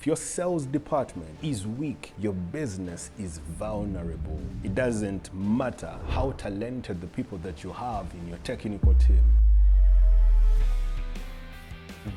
If your sales department is weak, your business is vulnerable. It doesn't matter how talented the people that you have in your technical team.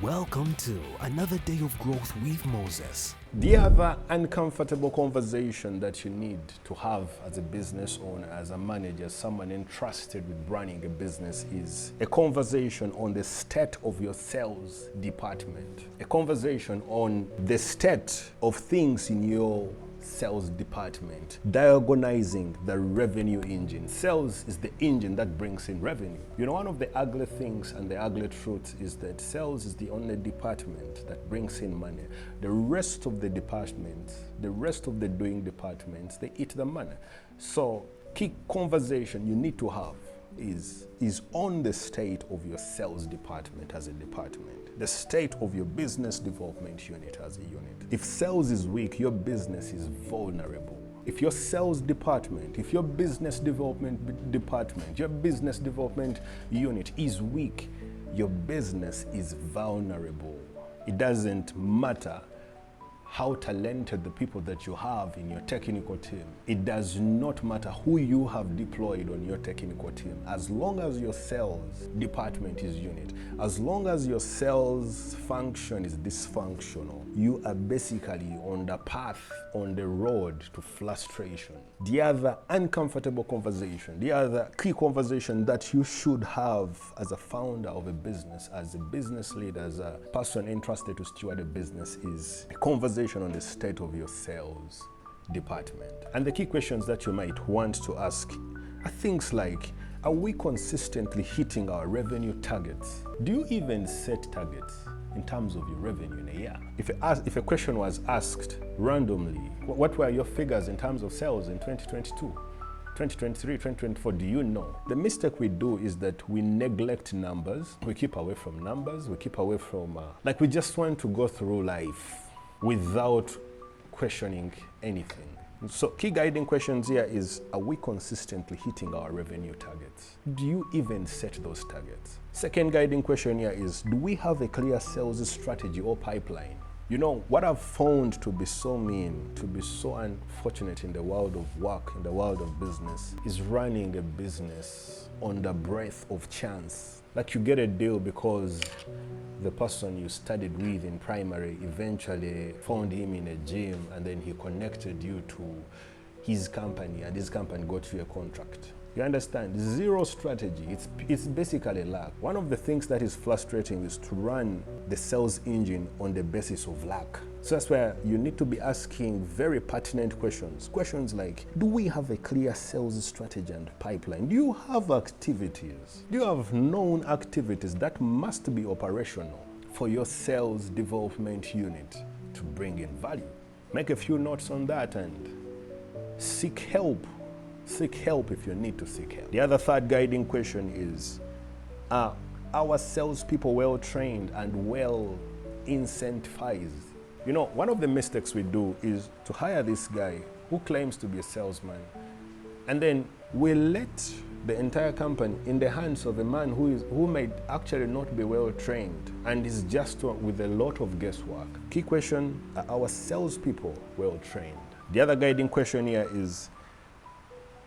Welcome to another day of growth with Moses. The other uncomfortable conversation that you need to have as a business owner, as a manager, as someone entrusted with running a business is a conversation on the state of your sales department. A conversation on the state of things in your sales department, diagonizing the revenue engine. Sales is the engine that brings in revenue. You know, one of the ugly things and the ugly truth is that sales is the only department that brings in money. The rest of the departments, the rest of the doing departments, they eat the money. So key conversation you need to have is on the state of your sales department as a department, the state of your business development unit as a unit. If sales is weak, your business is vulnerable. If your sales department, if your business development department, your business development unit is weak, your business is vulnerable. It doesn't matter how talented the people that you have in your technical team. It does not matter who you have deployed on your technical team. As long as your sales department is unit, as long as your sales function is dysfunctional, you are basically on the path, on the road to frustration. The other uncomfortable conversation, the other key conversation that you should have as a founder of a business, as a business leader, as a person entrusted to steward a business is a conversation on the state of your sales department. And the key questions that you might want to ask are things like, are we consistently hitting our revenue targets? Do you even set targets in terms of your revenue in a year? If a question was asked randomly, what were your figures in terms of sales in 2022? 2023, 2024, do you know? The mistake we do is that we neglect numbers. We keep away from numbers. We keep away from, we just want to go through life without questioning anything. So key guiding questions here is, are we consistently hitting our revenue targets? Do you even set those targets? Second guiding question here is, do we have a clear sales strategy or pipeline? You know, what I've found to be so mean, to be so unfortunate in the world of work, in the world of business, is running a business on the breath of chance. Like you get a deal because the person you studied with in primary eventually found him in a gym and then he connected you to his company and his company got you a contract. You understand? Zero strategy. It's basically luck. One of the things that is frustrating is to run the sales engine on the basis of luck. So that's where you need to be asking very pertinent questions. Questions like, do we have a clear sales strategy and pipeline? Do you have activities? Do you have known activities that must be operational for your sales development unit to bring in value? Make a few notes on that and seek help. Seek help if you need to seek help. The other third guiding question is, are our salespeople well trained and well incentivized? You know, one of the mistakes we do is to hire this guy who claims to be a salesman, and then we let the entire company in the hands of a man who might actually not be well trained and is just with a lot of guesswork. Key question, are our salespeople well trained? The other guiding question here is,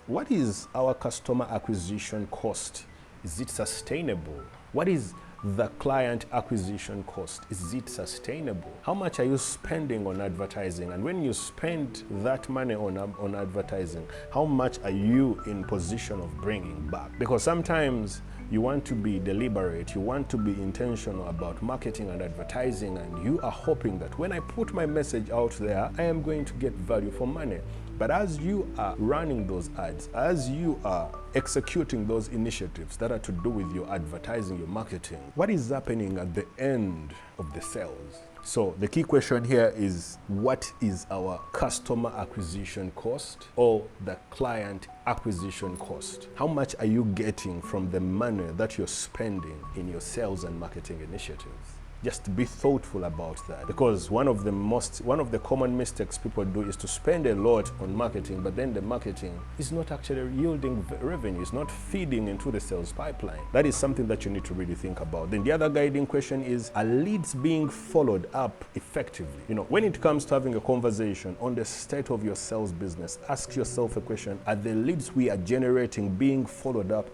what is our customer acquisition cost? Is it sustainable? What is the client acquisition cost? Is it sustainable? How much are you spending on advertising? And when you spend that money on advertising, how much are you in position of bringing back? Because sometimes you want to be deliberate, you want to be intentional about marketing and advertising, and you are hoping that when I put my message out there, I am going to get value for money. But as you are running those ads, as you are executing those initiatives that are to do with your advertising, your marketing, what is happening at the end of the sales? So the key question here is, what is our customer acquisition cost or the client acquisition cost? How much are you getting from the money that you're spending in your sales and marketing initiatives? Just be thoughtful about that, because one of the common mistakes people do is to spend a lot on marketing, but then the marketing is not actually yielding revenue, it's not feeding into the sales pipeline. That is something that you need to really think about. Then the other guiding question is, are leads being followed up effectively? You know, when it comes to having a conversation on the state of your sales business, ask yourself a question: are the leads we are generating being followed up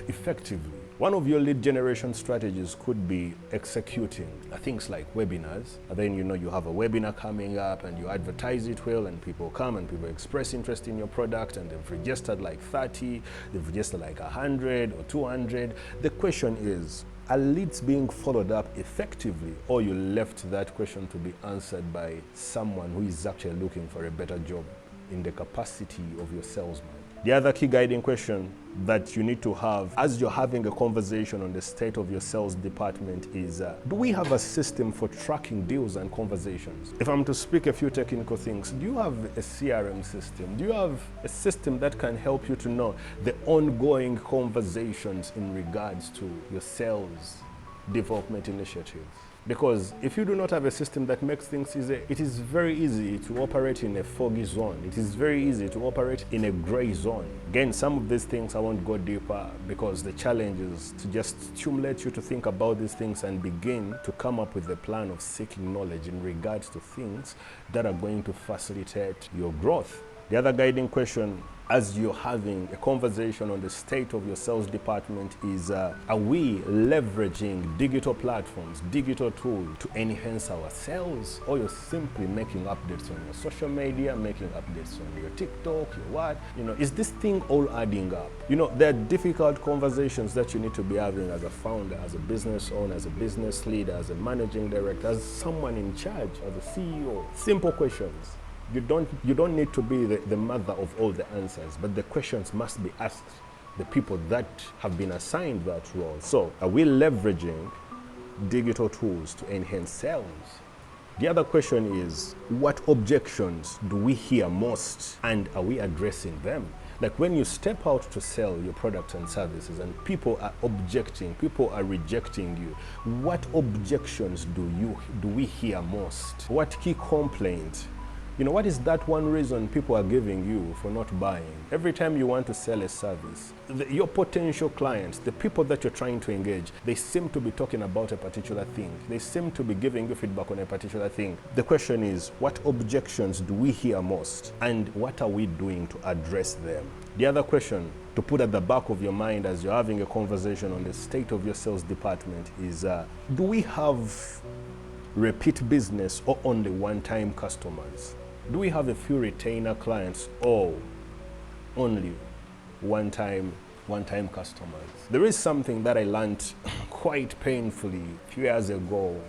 effectively? One of your lead generation strategies could be executing things like webinars. And then you have a webinar coming up and you advertise it well, and people come and people express interest in your product, and they've registered like 30, they've registered like 100 or 200. The question is, are leads being followed up effectively, or you left that question to be answered by someone who is actually looking for a better job in the capacity of your salesman? The other key guiding question that you need to have as you're having a conversation on the state of your sales department is, do we have a system for tracking deals and conversations? If I'm to speak a few technical things, do you have a CRM system? Do you have a system that can help you to know the ongoing conversations in regards to your sales development initiatives? Because if you do not have a system that makes things easy, it is very easy to operate in a foggy zone. It is very easy to operate in a gray zone. Again, some of these things I won't go deeper, because the challenge is to just stimulate you to think about these things and begin to come up with a plan of seeking knowledge in regards to things that are going to facilitate your growth. The other guiding question as you're having a conversation on the state of your sales department is, are we leveraging digital platforms, digital tools to enhance our sales? Or you're simply making updates on your social media, making updates on your TikTok, your what? Is this thing all adding up? There are difficult conversations that you need to be having as a founder, as a business owner, as a business leader, as a managing director, as someone in charge, as a CEO. Simple questions. You don't need to be the mother of all the answers, but the questions must be asked the people that have been assigned that role. So, are we leveraging digital tools to enhance sales? The other question is, what objections do we hear most, and are we addressing them? Like when you step out to sell your products and services and people are objecting, people are rejecting you, what objections do we hear most? What key complaint? What is that one reason people are giving you for not buying? Every time you want to sell a service, your potential clients, the people that you're trying to engage, they seem to be talking about a particular thing. They seem to be giving you feedback on a particular thing. The question is, what objections do we hear most? And what are we doing to address them? The other question to put at the back of your mind as you're having a conversation on the state of your sales department is, do we have repeat business or only one-time customers? Do we have a few retainer clients or only one-time customers? There is something that I learned quite painfully a few years ago.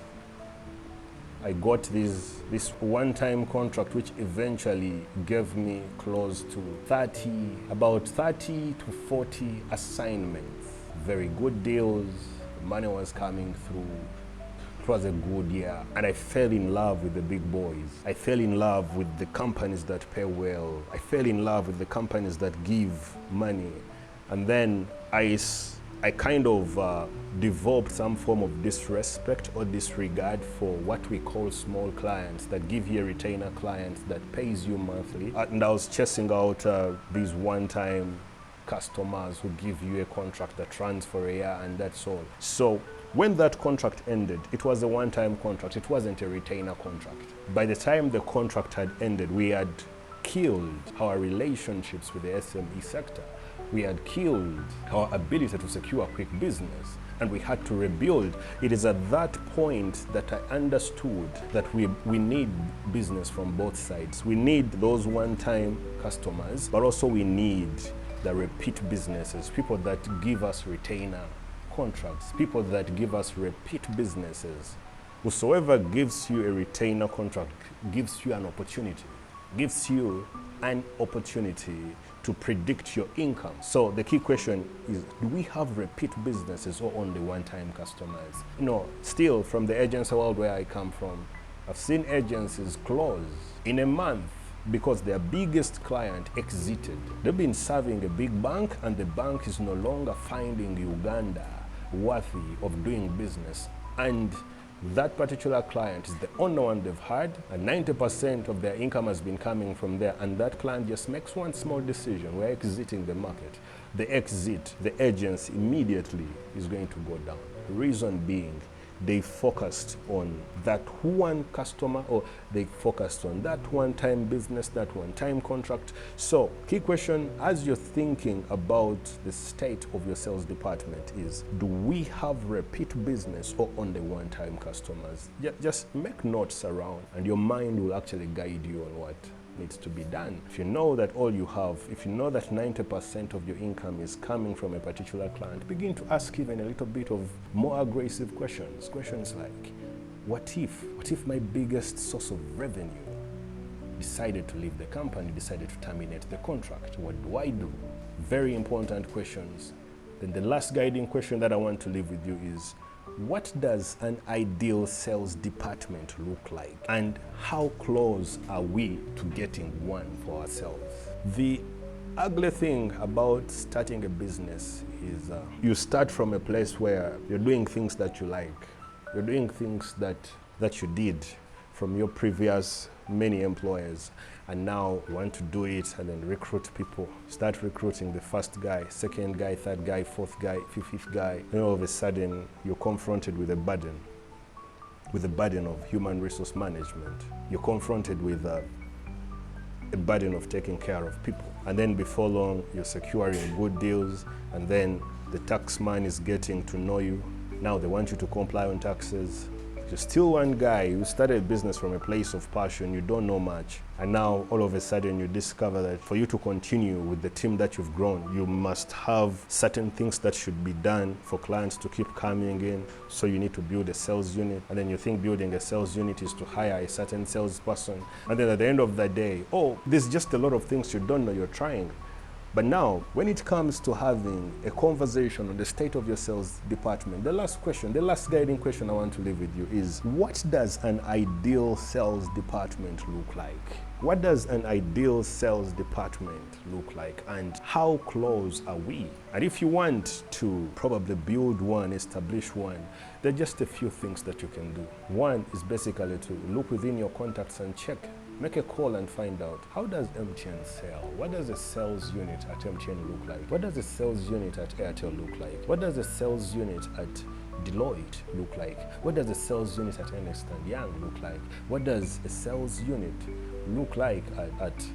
I got this one-time contract which eventually gave me close to about 30 to 40 assignments. Very good deals, money was coming through. It was a good year, and I fell in love with the big boys. I fell in love with the companies that pay well. I fell in love with the companies that give money. And then I kind of developed some form of disrespect or disregard for what we call small clients that give you a retainer client that pays you monthly. And I was chasing out these one-time customers who give you a contract that runs for a year, and that's all. So when that contract ended, it was a one-time contract. It wasn't a retainer contract. By the time the contract had ended, we had killed our relationships with the SME sector. We had killed our ability to secure quick business, and we had to rebuild. It is at that point that I understood that we need business from both sides. We need those one-time customers, but also we need the repeat businesses, people that give us retainer contracts, people that give us repeat businesses. Whosoever gives you a retainer contract gives you an opportunity, to predict your income. So the key question is, do we have repeat businesses or only one-time customers? Still from the agency world where I come from, I've seen agencies close in a month because their biggest client exited. They've been serving a big bank, and the bank is no longer finding Uganda worthy of doing business. And that particular client is the only one they've had, and 90% of their income has been coming from there, and that client just makes one small decision, we're exiting the market. The exit, the agency immediately is going to go down. The reason being, they focused on that one customer, or they focused on that one-time business, that one-time contract. So key question as you're thinking about the state of your sales department is, do we have repeat business or only one-time customers? Just make notes around, and your mind will actually guide you on what needs to be done. If you know that all you have, if you know that 90% of your income is coming from a particular client, begin to ask even a little bit of more aggressive questions. Questions like, what if my biggest source of revenue decided to leave the company, decided to terminate the contract? What do I do? Very important questions. Then the last guiding question that I want to leave with you is, what does an ideal sales department look like, and how close are we to getting one for ourselves? The ugly thing about starting a business is you start from a place where you're doing things that you like. You're doing things that you did from your previous many employers, and now you want to do it and then recruit people. Start recruiting the first guy, second guy, third guy, fourth guy, fifth guy. And all of a sudden you're confronted with a burden of human resource management. You're confronted with a burden of taking care of people. And then before long, you're securing good deals, and then the tax man is getting to know you. Now they want you to comply on taxes. You're still one guy who started a business from a place of passion, you don't know much, and now all of a sudden you discover that for you to continue with the team that you've grown, you must have certain things that should be done for clients to keep coming in. So you need to build a sales unit, and then you think building a sales unit is to hire a certain salesperson, and then at the end of the day, oh, there's just a lot of things you don't know you're trying. But now, when it comes to having a conversation on the state of your sales department, the last guiding question I want to leave with you is, what does an ideal sales department look like? What does an ideal sales department look like, and how close are we? And if you want to probably build one, establish one, there are just a few things that you can do. One is basically to look within your contacts and check. Make a call and find out, how does MTN sell? What does a sales unit at MTN look like? What does a sales unit at Airtel look like? What does a sales unit at Deloitte look like? What does a sales unit at Ernst & Young look like? What does a sales unit look like at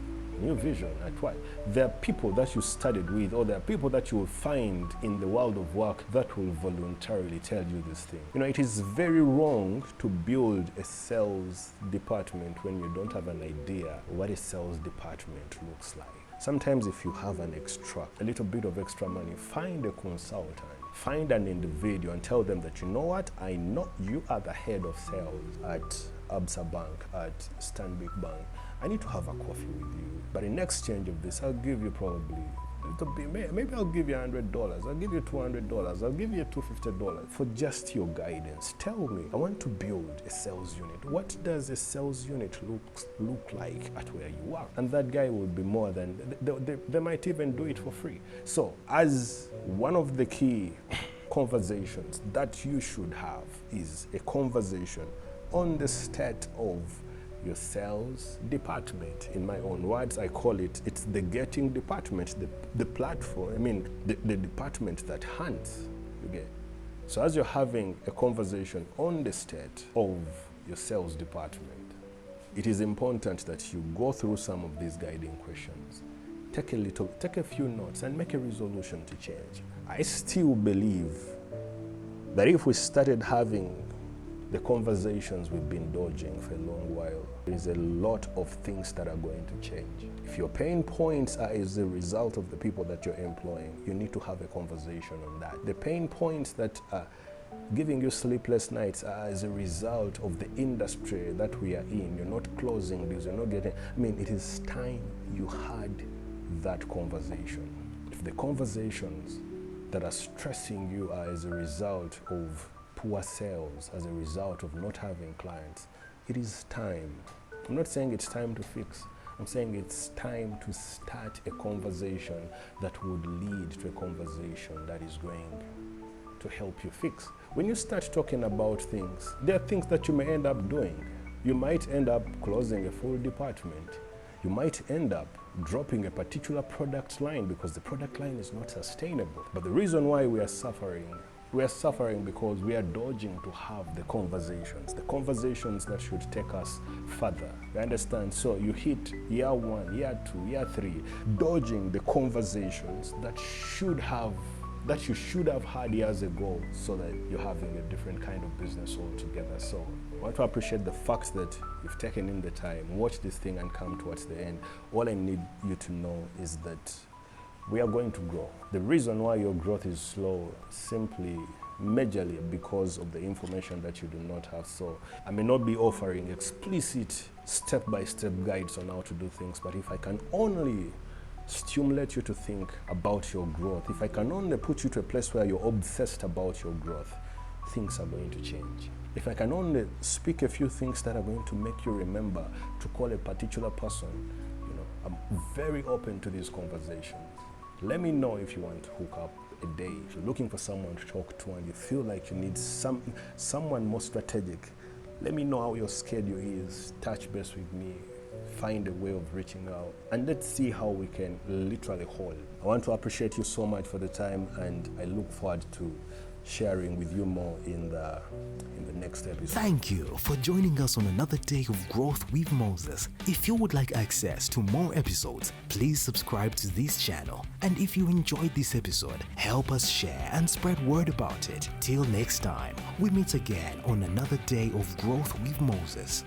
New Vision, at what? There are people that you studied with, or there are people that you will find in the world of work that will voluntarily tell you this thing. You know, it is very wrong to build a sales department when you don't have an idea what a sales department looks like. Sometimes if you have a little bit of extra money, find a consultant, find an individual and tell them that, you know what, I know you are the head of sales at Absa Bank, at Stanbic Bank. I need to have a coffee with you. But in exchange of this, I'll give you probably a little bit, maybe I'll give you $100, I'll give you $200, I'll give you $250 for just your guidance. Tell me, I want to build a sales unit. What does a sales unit look like at where you work? And that guy will be more than, they might even do it for free. So as one of the key conversations that you should have is a conversation on the state of your sales department. In my own words, I call it's the getting department, the platform, the department that hunts, you get. So as you're having a conversation on the state of your sales department, it is important that you go through some of these guiding questions. Take a few notes and make a resolution to change. I still believe that if we started having the conversations we've been dodging for a long while, there is a lot of things that are going to change. If your pain points are as a result of the people that you're employing, you need to have a conversation on that. The pain points that are giving you sleepless nights are as a result of the industry that we are in. You're not closing deals, you're not getting, it is time you had that conversation. If the conversations that are stressing you are as a result of poor sales, as a result of not having clients, it is time. I'm not saying it's time to fix. I'm saying it's time to start a conversation that would lead to a conversation that is going to help you fix. when you start talking about things, there are things that you may end up doing. You might end up closing a full department. You might end up dropping a particular product line because the product line is not sustainable. But the reason why we are suffering because we are dodging to have the conversations that should take us further. You understand? So you hit year 1, year 2, year 3, dodging the conversations that you should have had years ago, so that you're having a different kind of business altogether. So I want to appreciate the fact that you've taken in the time, watch this thing and come towards the end. All I need you to know is that we are going to grow. The reason why your growth is slow, simply majorly because of the information that you do not have. So I may not be offering explicit step-by-step guides on how to do things, but if I can only stimulate you to think about your growth, if I can only put you to a place where you're obsessed about your growth, things are going to change. If I can only speak a few things that are going to make you remember to call a particular person, I'm very open to these conversations. Let me know if you want to hook up a day, if you're looking for someone to talk to and you feel like you need someone more strategic. Let me know how your schedule is, touch base with me, find a way of reaching out, and let's see how we can literally hold. I want to appreciate you so much for the time, and I look forward to sharing with you more in the next episode. Thank you for joining us on another day of growth with Moses. If you would like access to more episodes, please subscribe to this channel. And if you enjoyed this episode, help us share and spread word about it. Till next time, we meet again on another day of growth with Moses.